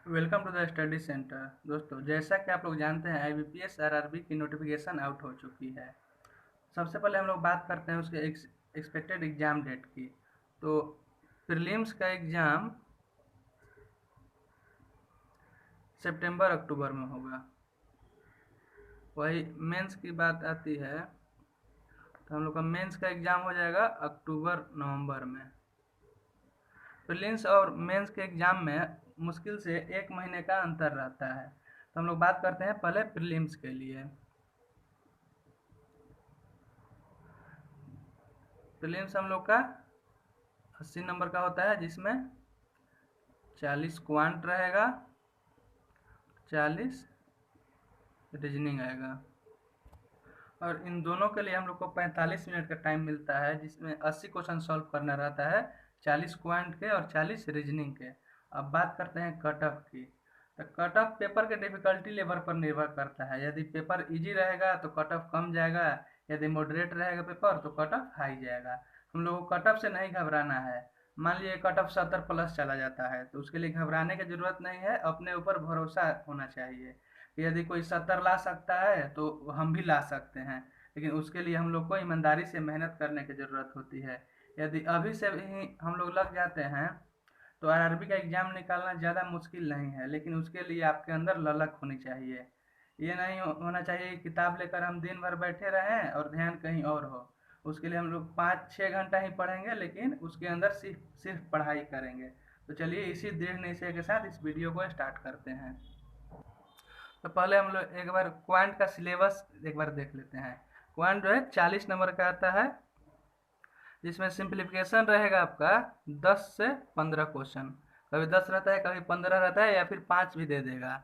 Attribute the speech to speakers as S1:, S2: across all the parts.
S1: Welcome to the study centre. दोस्तों, जैसा कि आप लोग जानते हैं आईबीपीएस आरआरबी की नोटिफिकेशन आउट हो चुकी है। सबसे पहले हम लोग बात करते हैं उसके एक्सपेक्टेड एग्ज़ाम डेट की। तो प्रीलिम्स का एग्ज़ाम सितंबर अक्टूबर में होगा। वही मेंस की बात आती है तो हम लोग का मेंस का एग्ज़ाम हो जाएगा अक्टूबर नवंबर में। प्रीलिम्स और मेंस के एग्ज़ाम में मुश्किल से 1 महीने का अंतर रहता है। तो हम लोग बात करते हैं पहले प्रीलिम्स के लिए। प्रीलिम्स हम लोग का 80 नंबर का होता है, जिसमें 40 क्वांट रहेगा, 40 रीजनिंग आएगा। और इन दोनों के लिए हम लोग को 45 मिनट का टाइम मिलता है, जिसमें 80 क्वेश्चन सॉल्व करना रहता है, 40 क्वांट के और 40 रीजनिंग के। अब बात करते हैं कट ऑफ की। तो कट ऑफ पेपर के डिफिकल्टी लेवल पर निर्भर करता है। यदि पेपर इजी रहेगा तो कट ऑफ कम जाएगा, यदि मॉडरेट रहेगा पेपर तो कट ऑफ हाई जाएगा। हम लोग को कट ऑफ से नहीं घबराना है। मान लीजिए कट ऑफ 70 प्लस चला जाता है तो उसके लिए घबराने की जरूरत नहीं है, अपने ऊपर भरोसा होना चाहिए। यदि कोई 70 ला सकता है तो हम भी ला सकते हैं, लेकिन उसके लिए हम लोग को ईमानदारी से मेहनत करने की ज़रूरत होती है। यदि अभी से ही हम लोग लग जाते हैं तो आरआरबी का एग्ज़ाम निकालना ज़्यादा मुश्किल नहीं है, लेकिन उसके लिए आपके अंदर ललक होनी चाहिए। ये नहीं होना चाहिए कि किताब लेकर हम दिन भर बैठे रहें और ध्यान कहीं और हो। उसके लिए हम लोग 5-6 घंटा ही पढ़ेंगे, लेकिन उसके अंदर सिर्फ सिर्फ पढ़ाई करेंगे। तो चलिए इसी दृढ़ निश्चय के साथ इस वीडियो को स्टार्ट करते हैं। तो पहले हम लोग एक बार क्वांट का सिलेबस एक बार देख लेते हैं। क्वांट जो है 40 नंबर का आता है, जिसमें सिंप्लीफिकेशन रहेगा आपका 10 से 15 क्वेश्चन। कभी 10 रहता है, कभी 15 रहता है, या फिर 5 भी दे देगा।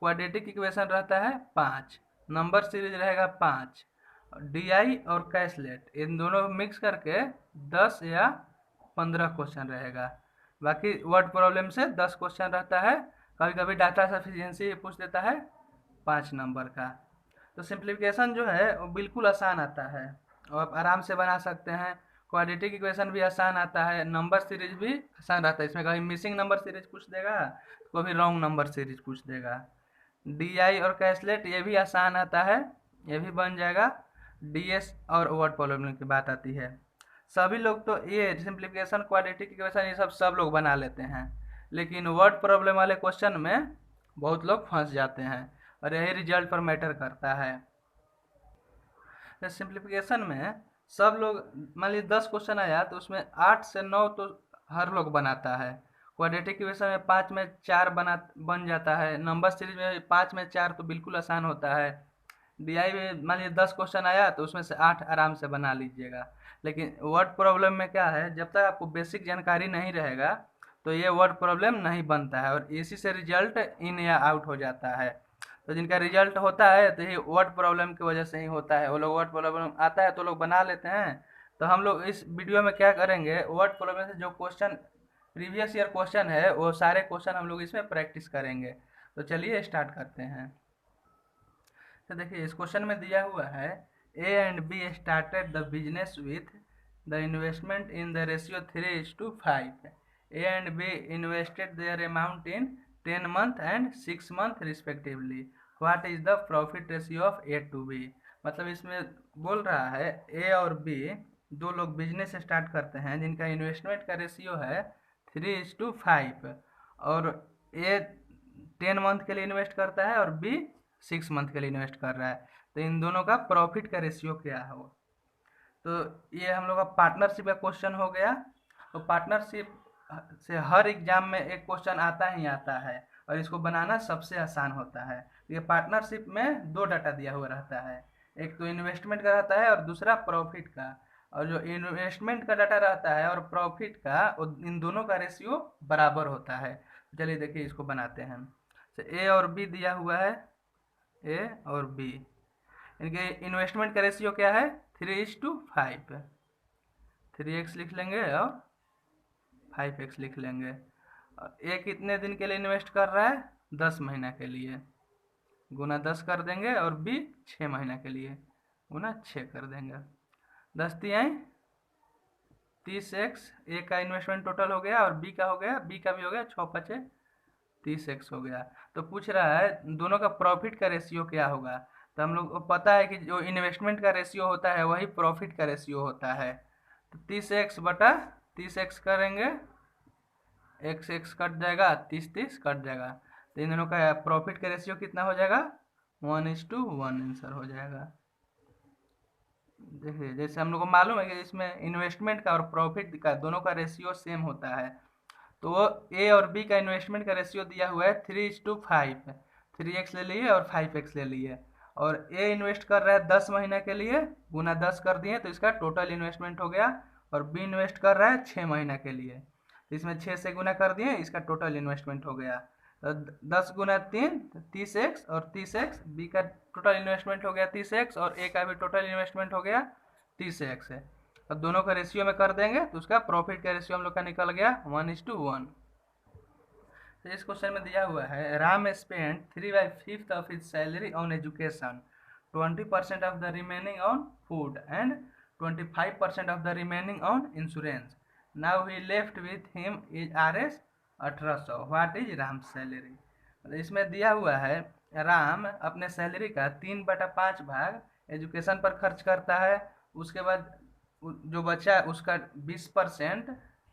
S1: क्वाड्रेटिक इक्वेशन रहता है 5, नंबर सीरीज रहेगा 5, डीआई और कैशलेट इन दोनों मिक्स करके 10 या 15 क्वेश्चन रहेगा। बाकी वर्ड प्रॉब्लम से 10 क्वेश्चन रहता है। कभी कभी डाटा सफिशिएंसी पूछ देता है 5 नंबर का। तो सिंप्लीफिकेशन जो है वो बिल्कुल आसान आता है और आप आराम से बना सकते हैं। क्वाड्रेटिक इक्वेशन भी आसान आता है, नंबर सीरीज भी आसान रहता है। इसमें कभी मिसिंग नंबर सीरीज पूछ देगा, कभी रॉन्ग नंबर सीरीज पूछ देगा। डीआई और कैशलेट ये भी आसान आता है, ये भी बन जाएगा। डीएस और वर्ड प्रॉब्लम की बात आती है, सभी लोग तो ये सिंप्लीफिकेशन क्वाड्रेटिक इक्वेशन ये सब लोग बना लेते हैं, लेकिन वर्ड प्रॉब्लम वाले क्वेश्चन में बहुत लोग फंस जाते हैं और यही रिजल्ट पर मैटर करता है। सिंप्लीफिकेशन में सब लोग, मान लीजिए 10 क्वेश्चन आया तो उसमें 8 से 9 तो हर लोग बनाता है। क्वाड्रेटिक इक्वेशन में 5 में 4 बन जाता है। नंबर सीरीज में 5 में 4 तो बिल्कुल आसान होता है। डीआई में मान लीजिए 10 क्वेश्चन आया तो उसमें से 8 आराम से बना लीजिएगा। लेकिन वर्ड प्रॉब्लम में क्या है, जब तक आपको बेसिक जानकारी नहीं रहेगा तो ये वर्ड प्रॉब्लम नहीं बनता है और इसी से रिजल्ट इन या आउट हो जाता है। तो जिनका रिजल्ट होता है तो ये वर्ड प्रॉब्लम की वजह से ही होता है। वो लोग वर्ड प्रॉब्लम आता है तो लोग बना लेते हैं। तो हम लोग इस वीडियो में क्या करेंगे, वर्ड प्रॉब्लम से जो क्वेश्चन प्रीवियस ईयर क्वेश्चन है वो सारे क्वेश्चन हम लोग इसमें प्रैक्टिस करेंगे। तो चलिए स्टार्ट करते हैं। तो देखिए इस क्वेश्चन में दिया हुआ है, A and B started the business with the investment in the ratio 3:5। A and B invested their amount in 10 month and 6 month respectively. What is the profit ratio of A to B. मतलब इसमें बोल रहा है ए और B दो लोग business start करते हैं जिनका इन्वेस्टमेंट का रेशियो है 3:5, और ए 10 मंथ के लिए इन्वेस्ट करता है और बी 6 मंथ के लिए इन्वेस्ट कर रहा है। तो इन दोनों का प्रॉफिट का रेशियो क्या है वो। तो ये हम लोग का पार्टनरशिप का क्वेश्चन हो गया। तो पार्टनरशिप से हर एग्जाम में एक क्वेश्चन आता ही आता है और इसको बनाना सबसे आसान होता है। ये पार्टनरशिप में दो डाटा दिया हुआ रहता है, एक तो इन्वेस्टमेंट का रहता है और दूसरा प्रॉफिट का। और जो इन्वेस्टमेंट का डाटा रहता है और प्रॉफिट का, इन दोनों का रेशियो बराबर होता है। चलिए देखिए इसको बनाते हैं। तो ए और बी दिया हुआ है, ए और बी, इनके इन्वेस्टमेंट का रेशियो क्या है 3:5। 3x लिख लेंगे और 5x लिख लेंगे। और ए कितने दिन के लिए इन्वेस्ट कर रहा है, 10 महीना के लिए, गुना 10 कर देंगे, और बी 6 महीना के लिए गुना 6 कर देंगे। 10×3 30x। ए का इन्वेस्टमेंट टोटल हो गया और बी का हो गया, बी का भी हो गया 6×5 30x हो गया। तो पूछ रहा है दोनों का प्रॉफिट का रेशियो क्या होगा। तो हम लोग को पता है कि जो इन्वेस्टमेंट का रेशियो होता है वही प्रॉफिट का रेशियो होता है। तो 30x बटा 30x करेंगे, एक्स एक्स कट जाएगा, 30 कट जाएगा। तो इन दोनों का प्रॉफिट का रेशियो कितना हो जाएगा, 1:1 आंसर हो जाएगा। देखिए जैसे हम लोग को मालूम है कि इसमें इन्वेस्टमेंट का और प्रॉफिट का दोनों का रेशियो सेम होता है। तो ए और बी का इन्वेस्टमेंट का रेशियो दिया हुआ है 3:5, 3x ले लिए और 5x ले लिए। और ए इन्वेस्ट कर रहा है 10 महीने के लिए, गुना 10 कर दिए तो इसका टोटल इन्वेस्टमेंट हो गया। और बी इन्वेस्ट कर रहा है 6 महीने के लिए, इसमें 6 से गुना कर दिए, इसका टोटल इन्वेस्टमेंट हो गया। तो 10 गुना 3 30x, और 30x बी का टोटल इन्वेस्टमेंट हो गया 30x, और ए का भी टोटल इन्वेस्टमेंट हो गया 30x है। अब दोनों का रेशियो में कर देंगे तो उसका प्रॉफिट का रेशियो हम लोग का निकल गया 1:1। तो इस क्वेश्चन में दिया हुआ है Ram spend 3/5 of his salary on education, 20% of the remaining on food and 25% of the remaining on insurance. Now he left with him is Rs 1800, what is Ram salary. इसमें दिया हुआ है राम अपने सैलरी का 3/5 भाग एजुकेशन पर खर्च करता है, उसके बाद जो बचा उसका 20%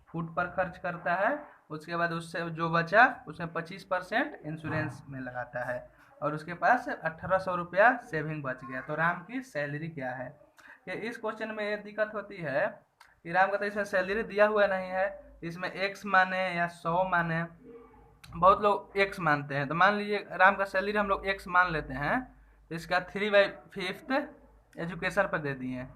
S1: फूड पर खर्च करता है, उसके बाद उससे जो बचा उसमें 25% इंश्योरेंस में लगाता है, और उसके पास 1800 रुपया सेविंग बच गया। तो राम की सैलरी क्या है। कि इस क्वेश्चन में ये दिक्कत होती है कि राम का तो इसमें सैलरी दिया हुआ नहीं है, इसमें x माने या 100 माने। बहुत लोग x मानते हैं, तो मान लीजिए राम का सैलरी हम लोग x मान लेते हैं, तो इसका 3/5 एजुकेशन पर दे दिए,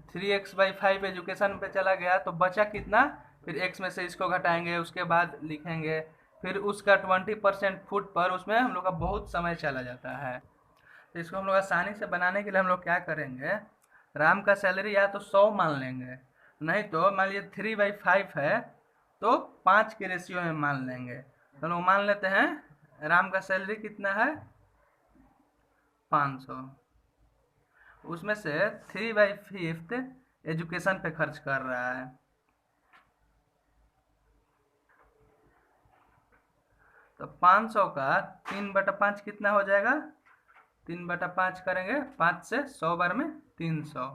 S1: 3x/5 एजुकेशन पे चला गया, तो बचा कितना, फिर x में से इसको घटाएंगे, उसके बाद लिखेंगे, फिर उसका 20% फूड पर, उसमें हम लोग का बहुत समय चला जाता है। तो इसको हम लोग आसानी से बनाने के लिए हम लोग क्या करेंगे, राम का सैलरी या तो 100 मान लेंगे, नहीं तो मान लीजिए 3/5 है तो 5 के रेशियो में मान लेंगे। तो लोग मान लेते हैं राम का सैलरी कितना है 500, उसमें से 3/5 एजुकेशन पे खर्च कर रहा है। तो 500 का 3/5 कितना हो जाएगा, 3/5 करेंगे, 5 से 100 बार में 300,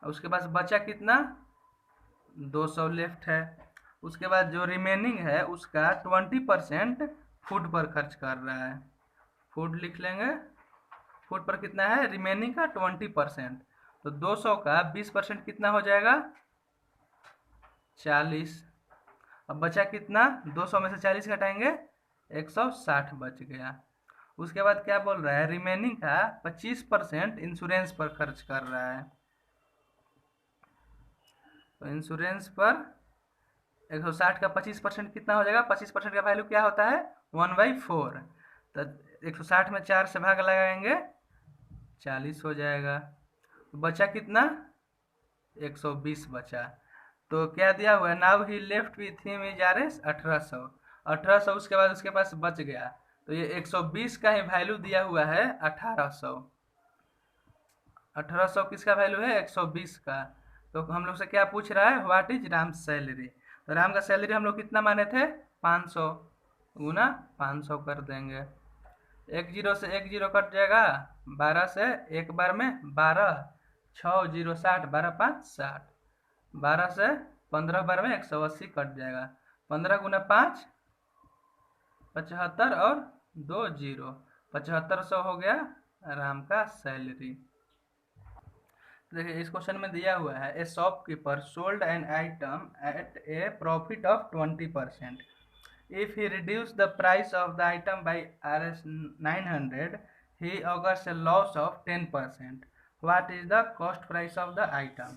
S1: उसके पास बचा कितना 200 लेफ्ट है। उसके बाद जो रिमेनिंग है उसका 20% फूड पर खर्च कर रहा है, फूड लिख लेंगे, फूड पर कितना है रिमेनिंग का 20%। तो 200 का 20% कितना हो जाएगा 40। अब बचा कितना, 200 में से 40 घटाएंगे 160 बच गया। उसके बाद क्या बोल रहा है, रिमेनिंग का 25% इंश्योरेंस पर खर्च कर रहा है। तो इंश्योरेंस पर 160 का 25% कितना हो जाएगा, 25% का वैल्यू क्या होता है 1/4। तो 160 में 4 से भाग लगाएंगे 40 हो जाएगा। तो बचा कितना 120 बचा। तो क्या दिया हुआ है, now he left with him is Rs 1800, 1800 उसके बाद उसके पास बच गया। तो ये 120 का ही वैल्यू दिया हुआ है 1800, 1800 किसका वैल्यू है 120 का। तो हम लोग से क्या पूछ रहा है, व्हाट इज राम सैलरी। तो राम का सैलरी हम लोग कितना माने थे 500, गुना 500 कर देंगे, एक जीरो से एक जीरो कट जाएगा, 12 से एक बार में 12, 6 जीरो 60, 12 5 60, 12 से 15 बार में 180 कट जाएगा, 15 गुना 5 75, और 2 जीरो 7500 हो गया राम का सैलरी। देखिए इस क्वेश्चन में दिया हुआ है a shopkeeper sold an item at a profit of 20%, if he reduce the price of the item by Rs 900 he occurs a loss of 10%, what is the cost price of the item।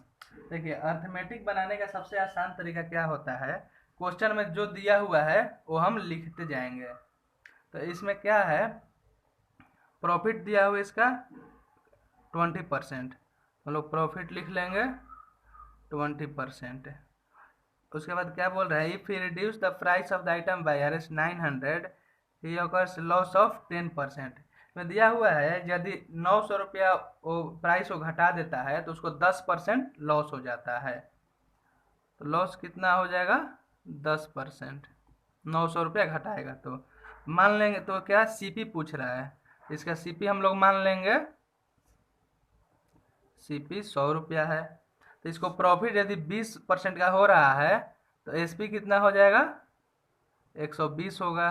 S1: देखिए arithmetic बनाने का सबसे आसान तरीका क्या होता है, question में जो दिया हुआ है वो हम लिखते जाएंगे। तो इसमें क्या है, प्रॉफिट दिया हुआ इसका 20%, हम लोग प्रॉफिट लिख लेंगे 20%। उसके बाद क्या बोल रहा है, if he reduce the price of the item by Rs 900 he occurs loss of 10%। में दिया हुआ है यदि 900 रुपया वो प्राइस को घटा देता है तो उसको 10% लॉस हो जाता है। तो लॉस कितना हो जाएगा 10%, 900 रुपया घटाएगा। तो मान लेंगे, तो क्या सीपी पूछ रहा है, इसका सीपी हम लोग मान लेंगे सीपी 100 रुपया है। तो इसको प्रॉफिट यदि 20% का हो रहा है तो एसपी कितना हो जाएगा, 120 होगा।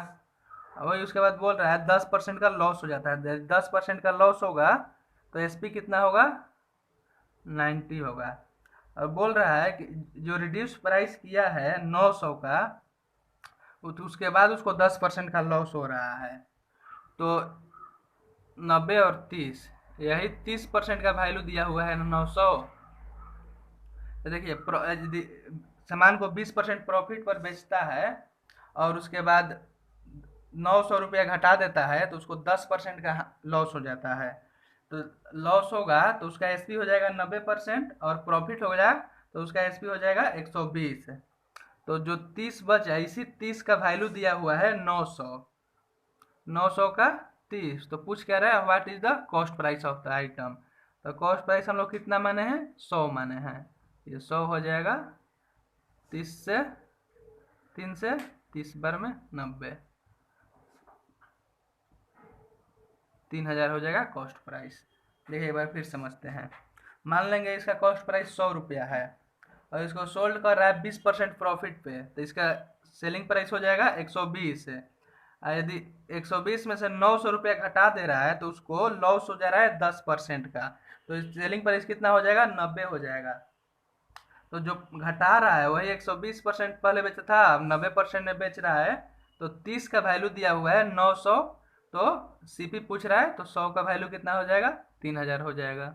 S1: वही उसके बाद बोल रहा है 10% का लॉस हो जाता है, 10% का लॉस होगा तो एसपी कितना होगा, 90 होगा। और बोल रहा है कि जो रिड्यूस प्राइस किया है 900 का, तो उसके बाद उसको 10% का लॉस हो रहा है। तो 90 और 30, यही 30% का वैल्यू दिया हुआ है ना 900। तो देखिए यदि सामान को 20% प्रॉफिट पर बेचता है और उसके बाद 900 रुपया घटा देता है तो उसको 10% का लॉस हो जाता है। तो लॉस होगा तो उसका एसपी हो जाएगा 90% और प्रॉफिट हो जाएगा तो उसका एसपी हो जाएगा 120। तो जो 30 बचा, इसी 30 का वैल्यू दिया हुआ है 900, 900 का 30। तो पूछ क्या रहा है, what is the cost price of the item. तो कॉस्ट प्राइस हम लोग कितना माने हैं, 100 माने हैं। ये 100 हो जाएगा 30 से 3 से 30 बार में 90, 3000 हो जाएगा कॉस्ट प्राइस। देखिए एक बार फिर समझते हैं। मान लेंगे इसका कॉस्ट प्राइस 100 रुपया है और इसको सोल्ड कर रहा है 20% प्रॉफिट पे, तो इसका सेलिंग प्राइस हो जाएगा 120 है। यदि 120 में से 900 रुपया घटा दे रहा है तो उसको लॉस हो जा रहा है 10% का, तो सेलिंग प्राइस कितना हो जाएगा, 90 हो जाएगा। तो जो घटा रहा है वही 120% पहले बेचा था, अब 90% में बेच रहा है। तो 30 का वैल्यू दिया हुआ है 900, तो सीपी पूछ रहा है तो 100 का वैल्यू कितना हो जाएगा, 3000 हो जाएगा।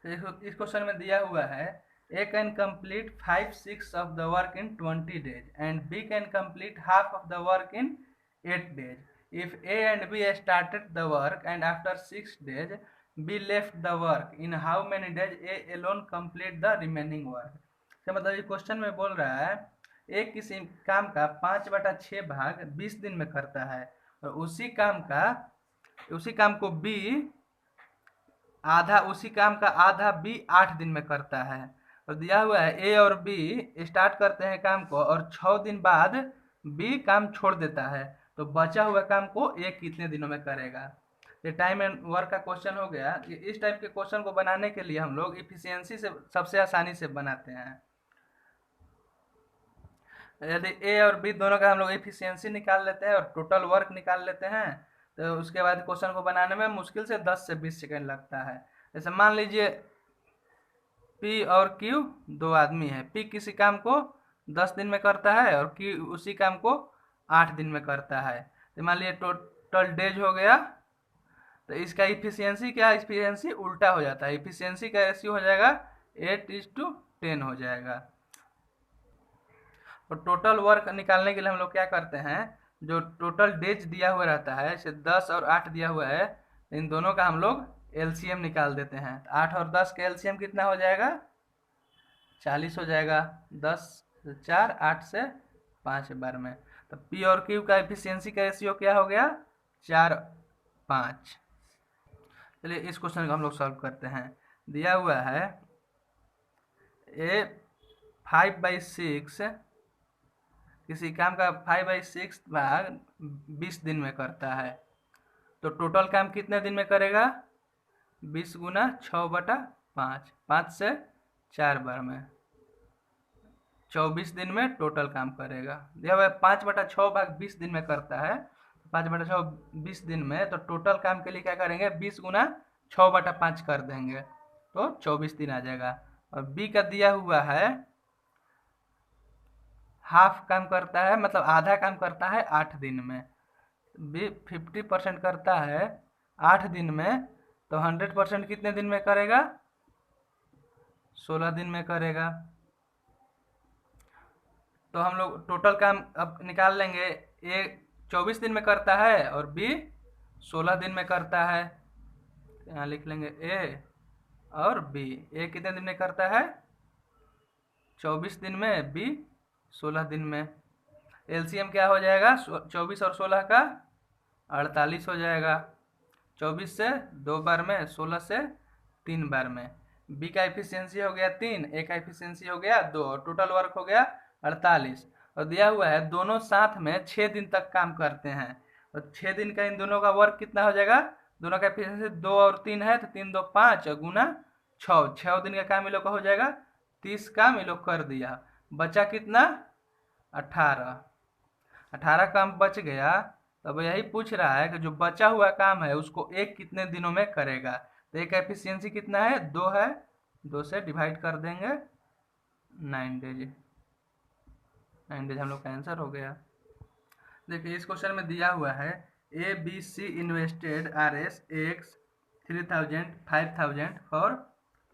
S1: तो इस क्वेश्चन में दिया हुआ है A can complete 5/6 of the work in 20 days and B can complete half of the work in 8 days। If A and B started the work and after 6 days B left the work, in how many days A alone complete the remaining work. तो मतलब ये question में बोल रहा है एक किसी काम का 5/6 भाग 20 दिन में करता है और उसी काम को बी उसी काम का आधा बी 8 दिन में करता है। और दिया हुआ है ए और बी स्टार्ट करते हैं काम को और 6 दिन बाद बी काम छोड़ देता है, तो बचा हुआ काम को ए कितने दिनों में करेगा। ये टाइम एंड वर्क का क्वेश्चन हो गया। इस टाइप के क्वेश्चन को बनाने के लिए हम लोग इफिशियंसी से सबसे आसानी से बनाते हैं। यदि ए और बी दोनों का हम लोग एफिशिएंसी निकाल लेते हैं और टोटल वर्क निकाल लेते हैं तो उसके बाद क्वेश्चन को बनाने में मुश्किल से 10 से 20 सेकंड लगता है। जैसे मान लीजिए पी और क्यू दो आदमी है, पी किसी काम को 10 दिन में करता है और क्यू उसी काम को 8 दिन में करता है। तो मान लीजिए टोटल डेज हो गया, तो इसका इफिशियंसी क्या, इफिशियंसी उल्टा हो जाता है, इफिशियंसी का रेशियो हो जाएगा 8:10 हो जाएगा। और टोटल वर्क निकालने के लिए हम लोग क्या करते हैं, जो टोटल डेज दिया हुआ रहता है, जैसे 10 और 8 दिया हुआ है, इन दोनों का हम लोग एलसीएम निकाल देते हैं। 8 और 10 का एलसीएम कितना हो जाएगा, 40 हो जाएगा। 10 से 4, 8 से 5 बार में। तो पी और क्यू का एफिशिएंसी का रेशियो क्या हो गया, 4:5। चलिए इस क्वेश्चन को हम लोग सॉल्व करते हैं। दिया हुआ है ए 5/6 किसी काम का 5/6 भाग 20 दिन में करता है, तो टोटल काम कितने दिन में करेगा, 20 गुना 6/5, 5 से 4 बार में, 24 दिन में टोटल काम करेगा। दिया हुआ 5/6 भाग 20 दिन में करता है, 5/6 20 दिन में, तो टोटल काम के लिए क्या करेंगे, 20 गुना 6/5 कर देंगे तो 24 दिन आ जाएगा। और बी का दिया हुआ है हाफ काम करता है, मतलब आधा काम करता है 8 दिन में। बी 50% करता है 8 दिन में, तो 100% कितने दिन में करेगा, 16 दिन में करेगा। तो हम लोग टोटल काम अब निकाल लेंगे, ए 24 दिन में करता है और बी 16 दिन में करता है। यहाँ लिख लेंगे ए और बी, ए कितने दिन में करता है, 24 दिन में, बी 16 दिन में। एलसीएम क्या हो जाएगा, 24 और 16 का 48 हो जाएगा। 24 से 2 बार में, 16 से 3 बार में। बी का एफिशिएंसी हो गया 3, ए का एफिशिएंसी हो गया 2 और टोटल वर्क हो गया 48। और दिया हुआ है दोनों साथ में 6 दिन तक काम करते हैं, और 6 दिन का इन दोनों का वर्क कितना हो जाएगा, दोनों का एफिशिएंसी 2 और 3 है तो 3 2 5 और गुना 6 दिन का काम इन लोग का हो जाएगा। 30 काम इन लोग कर दिया, बचा कितना 18। 18 काम बच गया। तब यही पूछ रहा है कि जो बचा हुआ काम है उसको एक कितने दिनों में करेगा। तो एक एफिशिएंसी कितना है 2 है, 2 से डिवाइड कर देंगे 9 डेज। 9 डेज हम लोग का आंसर हो गया। देखिए इस क्वेश्चन में दिया हुआ है A B C invested R S X 3000 5000 for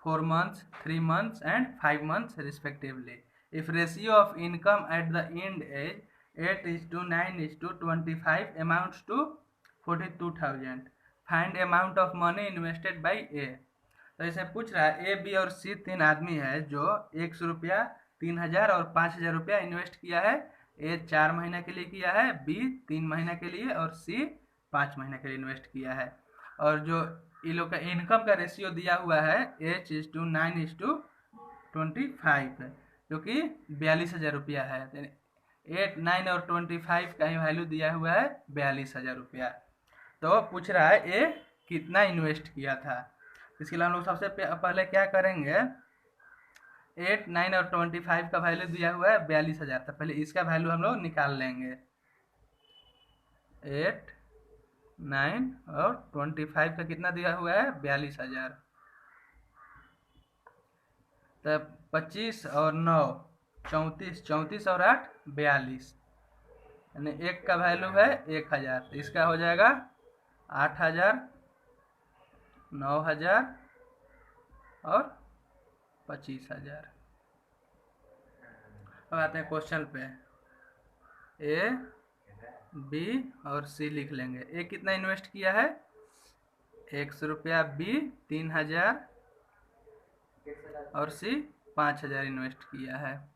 S1: 4 months 3 months and 5 months respectively if ratio of income at the end is 8:9:25 amounts to 42,000 find amount of money invested by A। तो इसे पूछ रहा है A B और सी 3 आदमी है जो 100 रुपया 3000 और 5000 रुपया इन्वेस्ट किया है। ए 4 महीना के लिए किया है, बी 3 महीना के लिए और सी 5 महीना के लिए इन्वेस्ट किया है। और जो इन लोग का इनकम का रेशियो दिया हुआ है 8:9:25 जो कि 42,000 रुपया है। 8 9 और 25 का ही वैल्यू दिया हुआ है 42,000 रुपया। तो पूछ रहा है ए कितना इन्वेस्ट किया था। इसके लिए हम लोग सबसे पहले क्या करेंगे, 8 9 और 25 का वैल्यू दिया हुआ है 42,000, तो पहले इसका वैल्यू हम लोग निकाल लेंगे। 8 9 और 25 का कितना दिया हुआ है 42,000, तो 25 और 9 34, 34 और 8 42, यानी एक का वैल्यू है 1,000, तो इसका हो जाएगा 8,000 9,000 और 25,000। अब आते हैं क्वेश्चन पे, ए बी और सी लिख लेंगे। ए कितना इन्वेस्ट किया है 100 रुपया, बी 3,000 और सी 5,000 इन्वेस्ट किया है।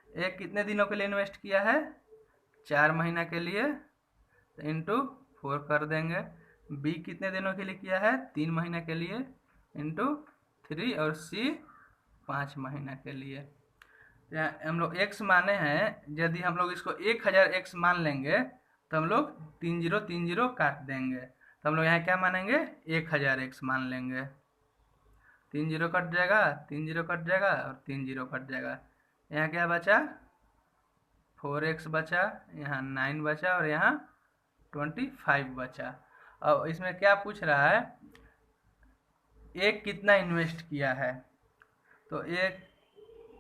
S1: ए कितने दिनों के लिए इन्वेस्ट किया है 4 महीना के लिए, तो इंटू 4 कर देंगे। बी कितने दिनों के लिए किया है 3 महीना के लिए, इंटू 3, और सी 5 महीना के लिए। हम लोग x माने हैं, यदि हम लोग इसको 1000 x मान लेंगे तो हम लोग 3030 काट देंगे, तो हम लोग यहाँ क्या मानेंगे 1000 x मान लेंगे। 30 कट जाएगा, 30 कट जाएगा और 30 कट जाएगा। यहाँ क्या बचा 4x बचा, यहाँ 9 बचा और यहाँ 25 बचा। अब इसमें क्या पूछ रहा है एक कितना इन्वेस्ट किया है, तो एक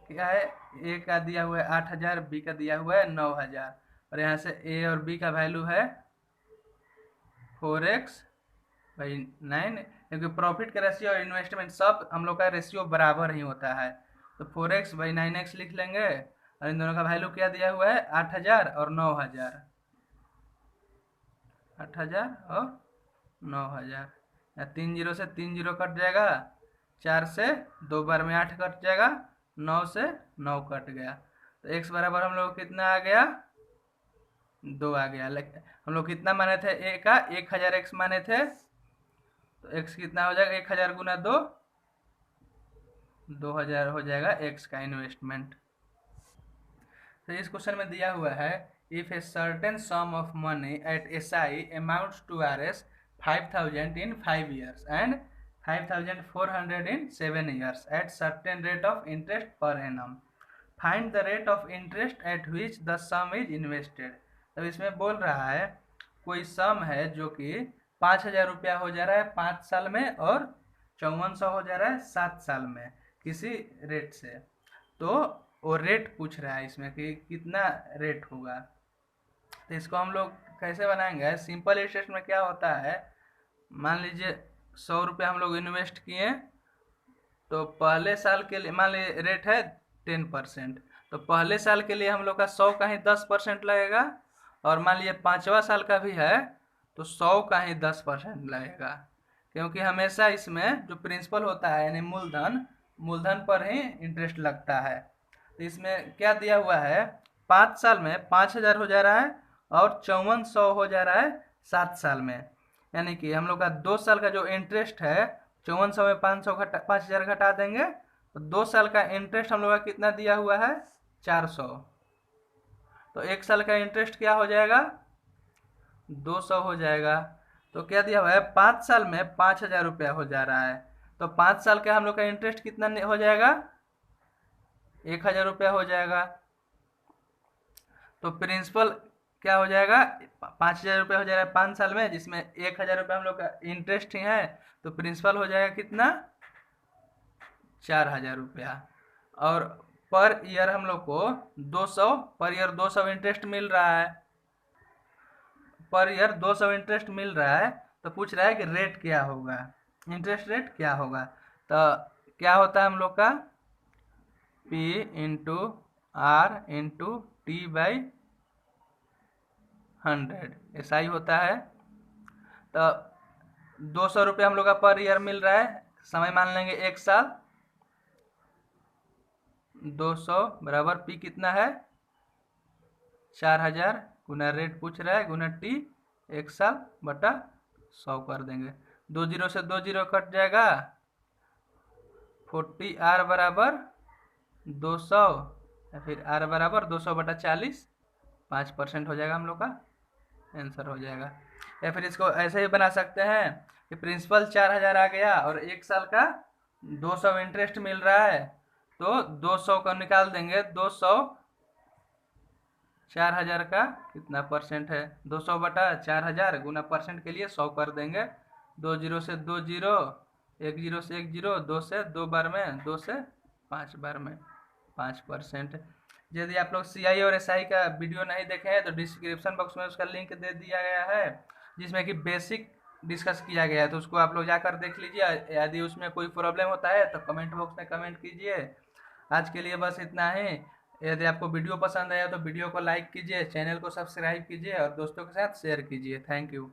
S1: क्या है ए का दिया हुआ है 8,000, बी का दिया हुआ है 9,000, और यहाँ से ए और बी का वैल्यू है 4x/9, क्योंकि प्रॉफिट का रेशियो और इन्वेस्टमेंट सब हम लोग का रेशियो बराबर ही होता है, तो 4x/9x लिख लेंगे। और इन दोनों का वैल्यू क्या दिया हुआ है 8,000 और 9,000, 8,000 और 9,000। 30 से 30 कट जाएगा, 4 से 2 बार में 8 कट जाएगा, 9 से 9 कट गया, तो x बराबर हम लोग कितना आ गया 2 आ गया। हम लोग कितना माने थे ए का 1000 x माने थे, तो x कितना हो जाएगा 1000 गुना 2, 2000 हो जाएगा x का इन्वेस्टमेंट। तो इस क्वेश्चन में दिया हुआ है if a certain sum of money at SI amounts to RS 5,000 in 5 years and 5,400 in 7 years at certain rate of interest per annum. Find the rate of interest at which the sum is invested. तो इसमें बोल रहा है कोई सम है जो कि 5,000 रुपया हो जा रहा है 5 साल में और 5400 हो जा रहा है 7 साल में किसी रेट से। तो वो रेट पूछ रहा है इसमें कि कितना रेट होगा। तो इसको हम लोग कैसे बनाएंगे, सिंपल इंटरेस्ट में क्या होता है, मान लीजिए 100 रुपया हम लोग इन्वेस्ट किए, तो पहले साल के लिए मान लीजिए रेट है 10%, तो पहले साल के लिए हम लोग का 100 का ही 10% लगेगा, और मान लीजिए 5वां साल का भी है तो 100 का ही 10% लगेगा, क्योंकि हमेशा इसमें जो प्रिंसिपल होता है यानी मूलधन पर ही इंटरेस्ट लगता है। तो इसमें क्या दिया हुआ है 5 साल में 5,000 हो जा रहा है और 5400 हो जा रहा है 7 साल में, यानी कि हम लोग का 2 साल का जो इंटरेस्ट है 5400 में 5,000 घटा देंगे, तो 2 साल का इंटरेस्ट हम लोग का कितना दिया हुआ है 400, तो 1 साल का इंटरेस्ट क्या हो जाएगा, 200 हो जाएगा। तो क्या दिया हुआ है, 5 साल में 5,000 रुपया हो जा रहा है। तो 5 साल का हम लोग का इंटरेस्ट कितना हो जाएगा, 1,000 रुपया हो जाएगा। तो प्रिंसिपल क्या हो जाएगा, 5,000 रुपया हो जाएगा 5 साल में, जिसमें 1,000 रुपया हम लोग का इंटरेस्ट ही है। तो प्रिंसिपल हो जाएगा कितना, 4,000 रुपया। और पर ईयर हम लोग को 200 पर ईयर 200 इंटरेस्ट मिल रहा है, पर ईयर 200 इंटरेस्ट मिल रहा है। तो पूछ रहा है कि रेट क्या होगा, इंटरेस्ट रेट क्या होगा। तो क्या होता है हम लोग का, P into R into T by 100, ऐसा ही होता है। तो 200 रुपये हम लोग का पर ईयर मिल रहा है, समय मान लेंगे 1 साल। 200 बराबर P कितना है, 4,000 गुना रेट पूछ रहा है गुना टी, 1 साल बटा 100 कर देंगे। 2 जीरो से 2 जीरो कट जाएगा, 40 आर बराबर 200, या फिर आर बराबर 200 बटा 40, 5% हो जाएगा हम लोग का आंसर हो जाएगा। या फिर इसको ऐसे ही बना सकते हैं कि प्रिंसिपल 4,000 आ गया और 1 साल का 200 इंटरेस्ट मिल रहा है। तो 200 को निकाल देंगे, 200 4,000 का कितना परसेंट है, 200 बटा 4,000 गुना परसेंट के लिए 100 कर देंगे। 2 जीरो से 2 जीरो, 1 जीरो से 1 जीरो, 2 से 2 बार में, 2 से 5 बार में 5%। यदि आप लोग CI और SI का वीडियो नहीं देखे हैं तो डिस्क्रिप्शन बॉक्स में उसका लिंक दे दिया गया है, जिसमें कि बेसिक डिस्कस किया गया है। तो उसको आप लोग जाकर देख लीजिए। यदि उसमें कोई प्रॉब्लम होता है तो कमेंट बॉक्स में कमेंट कीजिए। आज के लिए बस इतना ही। यदि आपको वीडियो पसंद आया तो वीडियो को लाइक कीजिए, चैनल को सब्सक्राइब कीजिए और दोस्तों के साथ शेयर कीजिए। Thank you.